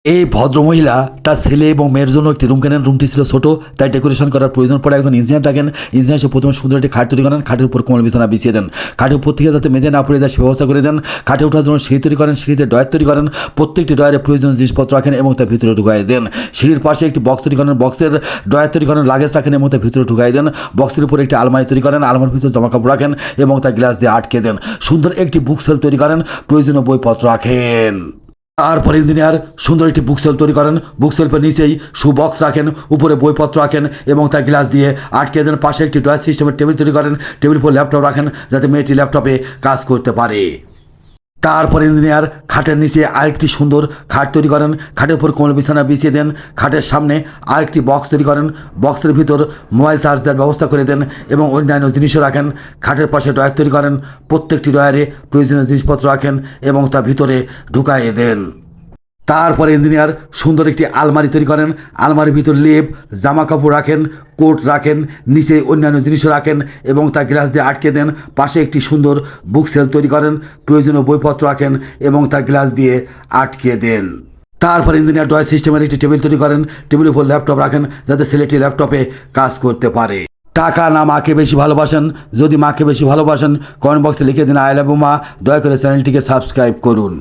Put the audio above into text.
এই ভদ্রমহিলা তার ছেলে এবং মেয়ের জন্য একটি রুম কেনেন। রুমটি ছিল ছোট, তাই ডেকোরেশন করার প্রয়োজন পড়ে একজন ইঞ্জিনিয়ার ডাকেন। ইঞ্জিনিয়ার এসে প্রথমে সুন্দর একটি খাট তৈরি করেন, খাটের উপর কোমল বিছানা বিছিয়ে দেন, খাটের উপর থেকে যাতে মেঝে না পড়ে যায় সে ব্যবস্থা করে দেন। খাটে ওঠার জন্য সিঁড়ি তৈরি করেন, সিঁড়িতে ডয়ার তৈরি করেন, প্রত্যেকটি ডয়ারে প্রয়োজনীয় জিনিসপত্র রাখেন এবং তার ভিতরে ঢুকাই দেন। সিঁড়ির পাশে একটি বক্স তৈরি করেন, বক্সের ডয়ার তৈরি করেন, লাগেজ রাখেন এবং তার ভিতরে ঢুকাই দেন। বক্সের উপর একটি আলমারি তৈরি করেন, আলমারির ভিতরে জামা কাপড় রাখেন এবং তার গ্লাস দিয়ে আটকে দেন। সুন্দর একটি বুক সেল তৈরি করেন, প্রয়োজনীয় বইপত্র রাখেন। তারপর ইঞ্জিনিয়ার সুন্দর একটি বুক সেলফ তৈরি করেন, বুক সেলফের নিচেই শু বক্স রাখেন, উপরে বইপত্র রাখেন এবং তার গ্লাস দিয়ে আটকে দেন। পাশে একটি ডয়ার সিস্টেমের টেবিল তৈরি করেন, টেবিল উপর ল্যাপটপ রাখেন যাতে মেয়েটি ল্যাপটপে কাজ করতে পারে। তারপর ইঞ্জিনিয়ার খাটের নিচে আরেকটি সুন্দর খাট তৈরি করেন, খাটের উপর কোমল বিছানা বিছিয়ে দেন, খাটের সামনে আরেকটি বক্স তৈরি করেন, বক্সের ভিতর মোবাইল চার্জ দেওয়ার ব্যবস্থা করে দেন এবং অন্যান্য জিনিসও রাখেন। খাটের পাশে ডয়ার তৈরি করেন, প্রত্যেকটি ডয়ারে প্রয়োজনীয় জিনিসপত্র রাখেন এবং তা ভিতরে ঢুকাইয়ে দেন। তারপরে ইঞ্জিনিয়ার সুন্দর একটি আলমারি তৈরি করেন, আলমারির ভিতর লেপ, জামা কাপড় রাখেন, কোট রাখেন, নিচে অন্যান্য জিনিসও রাখেন এবং তা গ্লাস দিয়ে আটকে দেন। পাশে একটি সুন্দর বুক সেলফ তৈরি করেন, প্রয়োজনীয় বইপত্র রাখেন এবং তা গ্লাস দিয়ে আটকে দেন। তারপর ইঞ্জিনিয়ার ডয়ার সিস্টেমের একটি টেবিল তৈরি করেন, টেবিলের উপর ল্যাপটপ রাখেন যাতে ছেলেটি ল্যাপটপে কাজ করতে পারে। টাকা না মাকে বেশি ভালোবাসেন? যদি মাকে বেশি ভালোবাসেন কমেন্ট বক্সে লিখে দিন আই লাভ ইউ মা। দয়া করে চ্যানেলটিকে সাবস্ক্রাইব করুন।